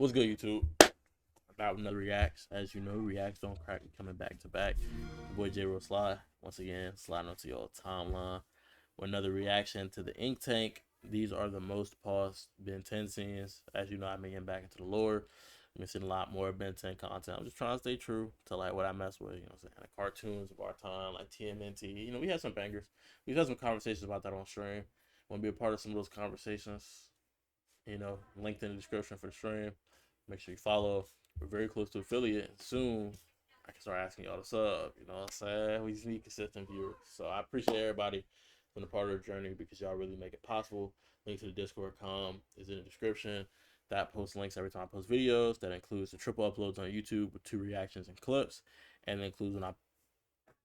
What's good, YouTube? About another reacts. As you know, reacts don't crack coming back to back. Your boy J-Ro Sly, once again, sliding onto your timeline with another reaction to the Ink Tank. These are the most paused Ben 10 scenes. As you know, I've been getting back into the lore. I've been seeing a lot more Ben 10 content. I'm just trying to stay true to like what I mess with, you know what I'm saying? The cartoons of our time, like TMNT. You know, we had some bangers. We've had some conversations about that on stream. Want to be a part of some of those conversations? You know, linked in the description for the stream. Make sure you follow. We're very close to affiliate. Soon, I can start asking y'all to sub. You know what I'm saying? We just need consistent viewers. So I appreciate everybody being a part of the journey because y'all really make it possible. Link to the Discord is in the description. That posts links every time I post videos. That includes the triple uploads on YouTube with 2 reactions and clips. And it includes when I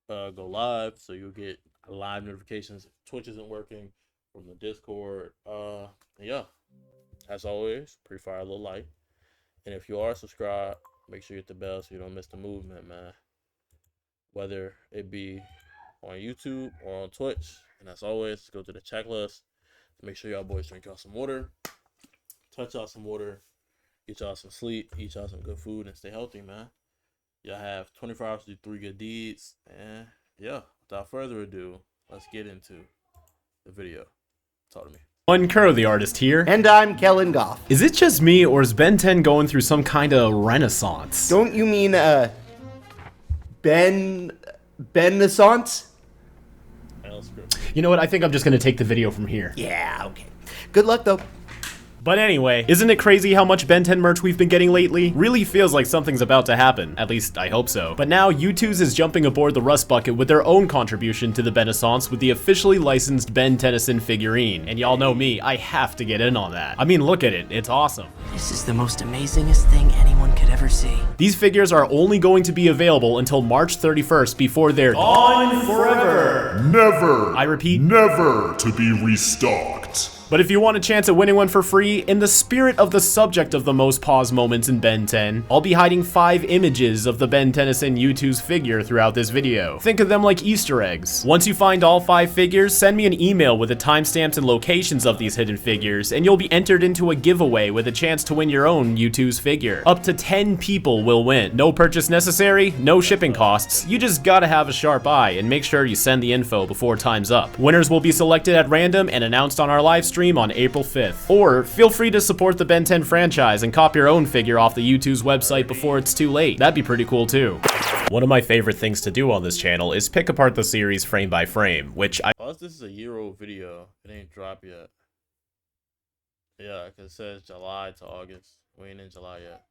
go live. So you'll get live notifications if Twitch isn't working from the Discord. Yeah. As always, pretty fire a little light. And if you are subscribed, make sure you hit the bell so you don't miss the movement, man. Whether it be on YouTube or on Twitch. And as always, go to the checklist. Make sure y'all boys drink y'all some water. Touch y'all some water. Get y'all some sleep. Eat y'all some good food and stay healthy, man. Y'all have 24 hours to do 3 good deeds. And yeah, without further ado, let's get into the video. Talk to me. Uncurl the artist here. And I'm Kellen Goff. Is it just me, or is Ben 10 going through some kind of renaissance? Don't you mean, Ben-naissance? You know what, I think I'm just gonna take the video from here. Yeah, okay. Good luck, though. But anyway, isn't it crazy how much Ben 10 merch we've been getting lately? Really feels like something's about to happen. At least, I hope so. But now, U2's is jumping aboard the Rust Bucket with their own contribution to the Benaissance with the officially licensed Ben Tennyson figurine. And y'all know me, I have to get in on that. I mean, look at it, it's awesome. This is the most amazingest thing anyone could ever see. These figures are only going to be available until March 31st before they're gone forever. Never. I repeat, never to be restocked. But if you want a chance at winning one for free, in the spirit of the subject of the most paused moments in Ben 10, I'll be hiding 5 images of the Ben Tennyson U2's figure throughout this video. Think of them like Easter eggs. Once you find all 5 figures, send me an email with the timestamps and locations of these hidden figures, and you'll be entered into a giveaway with a chance to win your own U2's figure. Up to 10 people will win. No purchase necessary, no shipping costs. You just gotta have a sharp eye and make sure you send the info before time's up. Winners will be selected at random and announced on our live stream on April 5th. Or feel free to support the Ben 10 franchise and cop your own figure off the U2's website before it's too late. That'd be pretty cool too. One of my favorite things to do on this channel is pick apart the series frame by frame, which Plus, this is a year-old video. It ain't dropped yet. Yeah, because it says July to August. We ain't in July yet.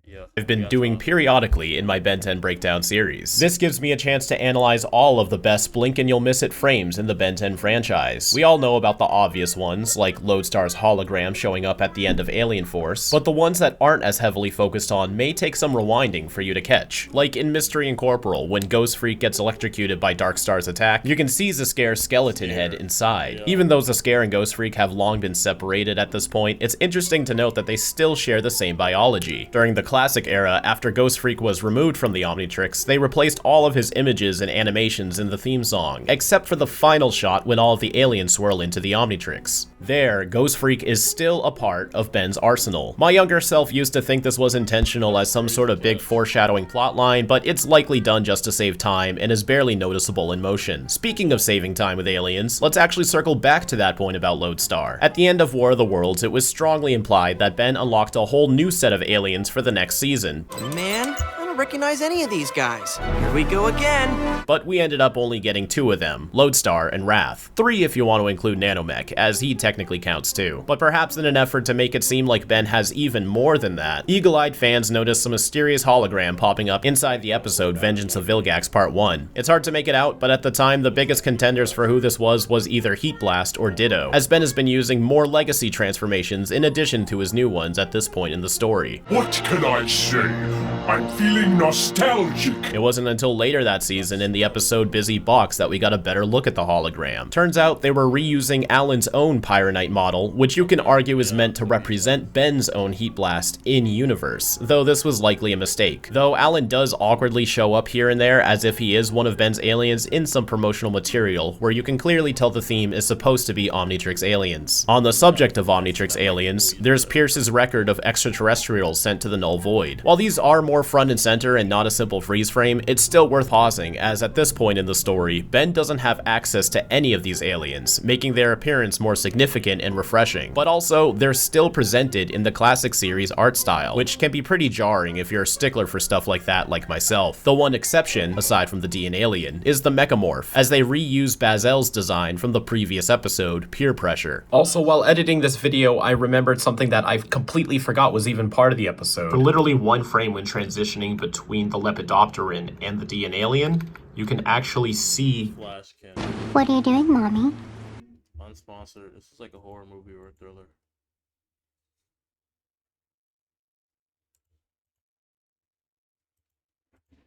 Yeah, I've been doing periodically in my Ben 10 breakdown series. This gives me a chance to analyze all of the best blink and you'll miss it frames in the Ben 10 franchise. We all know about the obvious ones, like Lodestar's hologram showing up at the end of Alien Force, but the ones that aren't as heavily focused on may take some rewinding for you to catch. Like in Mystery Incorporeal, when Ghost Freak gets electrocuted by Darkstar's attack, you can see Zascare's skeleton head inside. Even though Zascare and Ghost Freak have long been separated at this point, it's interesting to note that they still share the same biology. During the classic era, after Ghost Freak was removed from the Omnitrix, they replaced all of his images and animations in the theme song, except for the final shot when all of the aliens swirl into the Omnitrix. There, Ghost Freak is still a part of Ben's arsenal. My younger self used to think this was intentional as some sort of big foreshadowing plotline, but it's likely done just to save time and is barely noticeable in motion. Speaking of saving time with aliens, let's actually circle back to that point about Lodestar. At the end of War of the Worlds, it was strongly implied that Ben unlocked a whole new set of aliens for the next season. Man, I don't recognize any of these guys. Here we go again. But we ended up only getting 2 of them, Lodestar and Wrath. 3 if you want to include Nanomech, as he technically counts too. But perhaps in an effort to make it seem like Ben has even more than that, eagle-eyed fans noticed a mysterious hologram popping up inside the episode Vengeance of Vilgax Part 1. It's hard to make it out, but at the time the biggest contenders for who this was either Heat Blast or Ditto, as Ben has been using more legacy transformations in addition to his new ones at this point in the story. What can I say? I'm feeling nostalgic. It wasn't until later that season in the episode Busy Box that we got a better look at the hologram. Turns out they were reusing Alan's own Pyronite model, which you can argue is meant to represent Ben's own Heat Blast in-universe, though this was likely a mistake. Though Alan does awkwardly show up here and there as if he is one of Ben's aliens in some promotional material, where you can clearly tell the theme is supposed to be Omnitrix aliens. On the subject of Omnitrix aliens, there's Pierce's record of extraterrestrials sent to the Null Void. While these are more front and center and not a simple freeze frame, it's still worth pausing, as at this point in the story, Ben doesn't have access to any of these aliens, making their appearance more significant and refreshing. But also, they're still presented in the classic series art style, which can be pretty jarring if you're a stickler for stuff like that like myself. The one exception, aside from the DN alien, is the Mechamorph, as they reuse Bazel's design from the previous episode, Peer Pressure. Also, while editing this video, I remembered something that I completely forgot was even part of the episode. For literally one frame when transitioning between the Lepidopteran and the DN alien, you can actually see Flash Cam. What are you doing, Mommy? Unsponsored. This is like a horror movie or a thriller.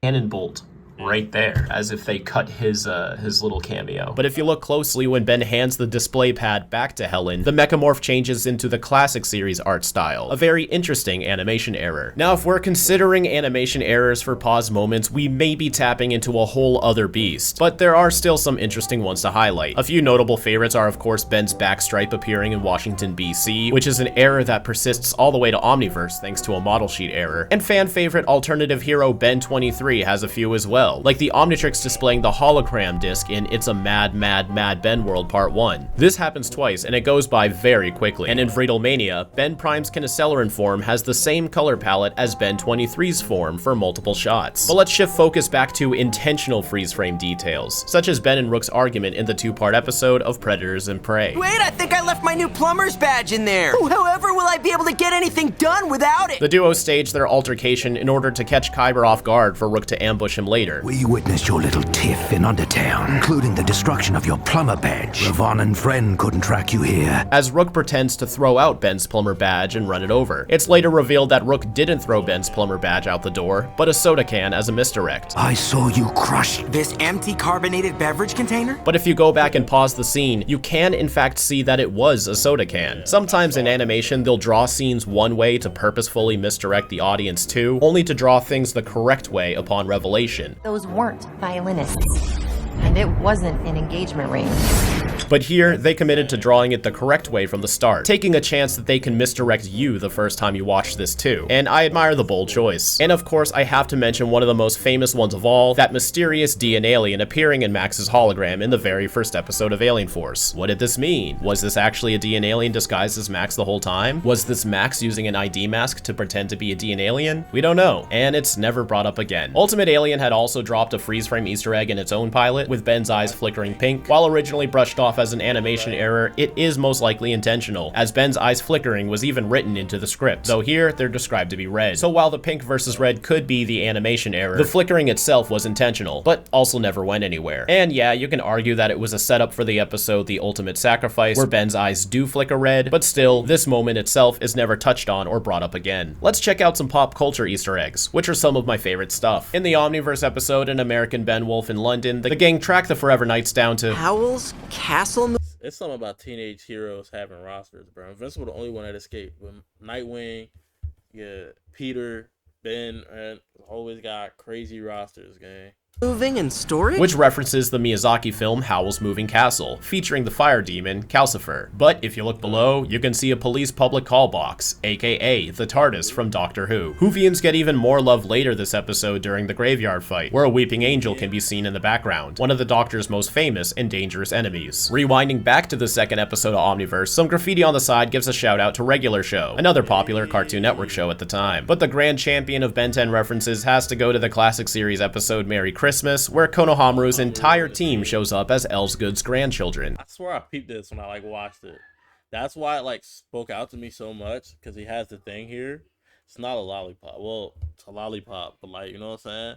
cannon bolt right there, as if they cut his little cameo. But if you look closely when Ben hands the display pad back to Helen, the Mechamorph changes into the classic series art style, a very interesting animation error. Now, if we're considering animation errors for pause moments, we may be tapping into a whole other beast, but there are still some interesting ones to highlight. A few notable favorites are, of course, Ben's backstripe appearing in Washington, BC, which is an error that persists all the way to Omniverse thanks to a model sheet error, and fan favorite alternative hero Ben 23 has a few as well, like the Omnitrix displaying the hologram disc in It's a Mad, Mad, Mad Ben World Part 1. This happens twice, and it goes by very quickly. And in Vreedlemania, Ben Prime's Kinoceleran form has the same color palette as Ben 23's form for multiple shots. But let's shift focus back to intentional freeze frame details, such as Ben and Rook's argument in the two-part episode of Predators and Prey. Wait, I think I left my new plumber's badge in there. However, will I be able to get anything done without it? The duo stage their altercation in order to catch Kyber off guard for Rook to ambush him later. We witnessed your little tiff in Undertown, including the destruction of your plumber badge. Ravon and Friend couldn't track you here. As Rook pretends to throw out Ben's plumber badge and run it over. It's later revealed that Rook didn't throw Ben's plumber badge out the door, but a soda can as a misdirect. I saw you crush This empty carbonated beverage container? But if you go back and pause the scene, you can in fact see that it was a soda can. Sometimes in animation, they'll draw scenes one way to purposefully misdirect the audience too, only to draw things the correct way upon revelation. Those weren't violinists, and it wasn't an engagement ring. But here, they committed to drawing it the correct way from the start, taking a chance that they can misdirect you the first time you watch this too. And I admire the bold choice. And of course, I have to mention one of the most famous ones of all, that mysterious DN alien appearing in Max's hologram in the very first episode of Alien Force. What did this mean? Was this actually a DN alien disguised as Max the whole time? Was this Max using an ID mask to pretend to be a DN alien? We don't know, and it's never brought up again. Ultimate Alien had also dropped a freeze frame Easter egg in its own pilot, with Ben's eyes flickering pink. While originally brushed off as an animation error, it is most likely intentional, as Ben's eyes flickering was even written into the script, though here they're described to be red. So while the pink versus red could be the animation error, the flickering itself was intentional, but also never went anywhere. And yeah, you can argue that it was a setup for the episode The Ultimate Sacrifice, where Ben's eyes do flicker red, but still, this moment itself is never touched on or brought up again. Let's check out some pop culture Easter eggs, which are some of my favorite stuff. In the Omniverse episode An American Ben Wolf in London, the gang track the Forever Knights down to Howl's Castle? It's something about teenage heroes having rosters, bro. Invincible, the only one that escaped. With Nightwing, yeah, Peter, Ben, and always got crazy rosters, gang. Moving and storage? which references the Miyazaki film Howl's Moving Castle, featuring the fire demon, Calcifer. But if you look below, you can see a police public call box, aka the TARDIS from Doctor Who. Whovians get even more love later this episode during the graveyard fight, where a weeping angel can be seen in the background, one of the Doctor's most famous and dangerous enemies. Rewinding back to the second episode of Omniverse, some graffiti on the side gives a shout out to Regular Show, another popular Cartoon Network show at the time. But the grand champion of Ben 10 references has to go to the classic series episode Merry Christmas, where Konohamaru's entire team shows up as Elsgood's grandchildren. I swear I peeped this when I watched it. That's why it spoke out to me so much, because he has the thing here. It's not a lollipop. Well, it's a lollipop, but you know what I'm saying?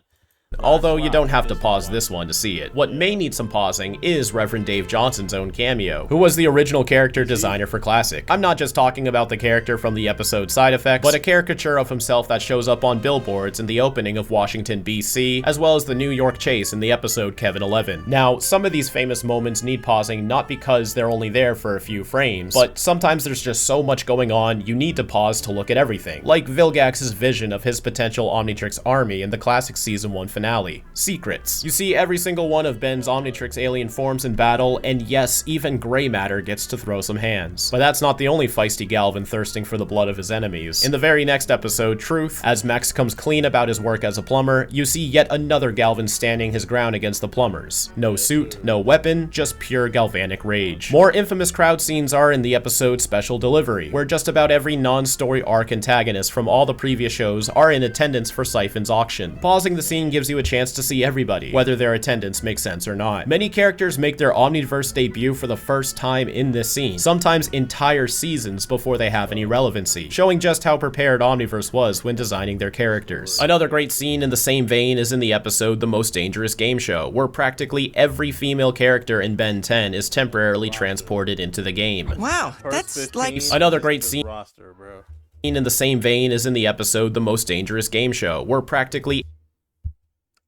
Although you don't have to pause this one to see it. What may need some pausing is Reverend Dave Johnson's own cameo, who was the original character designer for Classic. I'm not just talking about the character from the episode Side Effects, but a caricature of himself that shows up on billboards in the opening of Washington, B.C., as well as the New York chase in the episode Kevin 11. Now, some of these famous moments need pausing not because they're only there for a few frames, but sometimes there's just so much going on you need to pause to look at everything. Like Vilgax's vision of his potential Omnitrix army in the Classic Season 1 finale, Secrets. You see every single one of Ben's Omnitrix alien forms in battle, and yes, even Grey Matter gets to throw some hands. But that's not the only feisty Galvan thirsting for the blood of his enemies. In the very next episode, Truth, as Max comes clean about his work as a plumber, you see yet another Galvan standing his ground against the plumbers. No suit, no weapon, just pure galvanic rage. More infamous crowd scenes are in the episode Special Delivery, where just about every non-story arc antagonist from all the previous shows are in attendance for Siphon's auction. Pausing the scene gives you a chance to see everybody, whether their attendance makes sense or not. Many characters make their Omniverse debut for the first time in this scene, sometimes entire seasons before they have any relevancy, showing just how prepared Omniverse was when designing their characters. Another great scene in the same vein is in the episode The Most Dangerous Game Show, where practically every female character in Ben 10 is temporarily transported into the game. Wow, that's like... Another great scene roster, bro. in the same vein is in the episode The Most Dangerous Game Show, where practically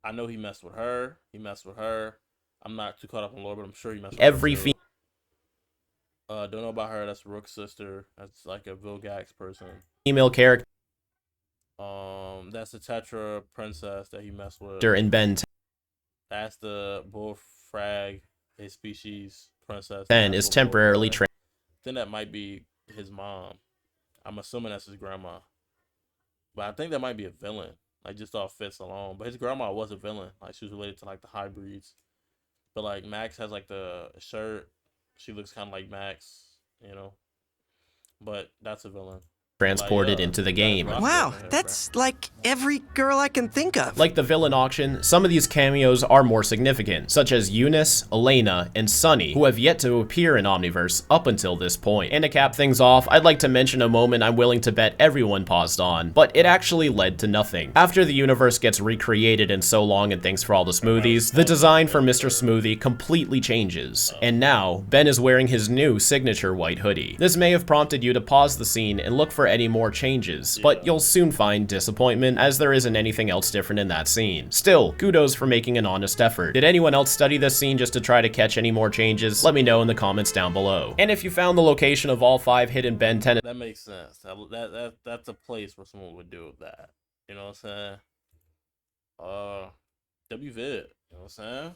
I know he messed with her. I'm not too caught up on lore, but I'm sure he messed with every her too. Don't know about her. That's Rook's sister. That's like a Vilgax person. female character That's the Tetra princess that he messed with. in Ben 10 That's the Bullfrag, his species princess. is temporarily I think that might be his mom. I'm assuming that's his grandma. But I think that might be a villain. Like, just off fits alone. But his grandma was a villain. Like, she was related to, like, the hybrids. But, like, Max has, like, the shirt. She looks kind of like Max, you know. But that's a villain. transported into the game. Wow, that's like every girl I can think of. Like the villain auction, some of these cameos are more significant, such as Eunice, Elena, and Sunny, who have yet to appear in Omniverse up until this point. And to cap things off, I'd like to mention a moment I'm willing to bet everyone paused on, but it actually led to nothing. After the universe gets recreated in So Long and Thanks for All the Smoothies, the design for Mr. Smoothie completely changes, and now, Ben is wearing his new signature white hoodie. This may have prompted you to pause the scene and look for any more changes, but you'll soon find disappointment as there isn't anything else different in that scene. Still, kudos for making an honest effort. Did anyone else study this scene just to try to catch any more changes? Let me know in the comments down below. And if you found the location of all 5 hidden Ben 10, that makes sense. That's a place where someone would do that. You know what I'm saying? WVid. You know what I'm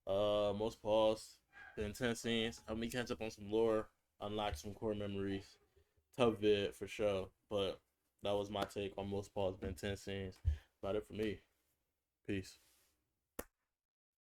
saying? Most paused, the intense scenes. Help me catch up on some lore, unlock some core memories. Tough vid for sure, but that was my take on most paused, the intense scenes. About it for me. Peace.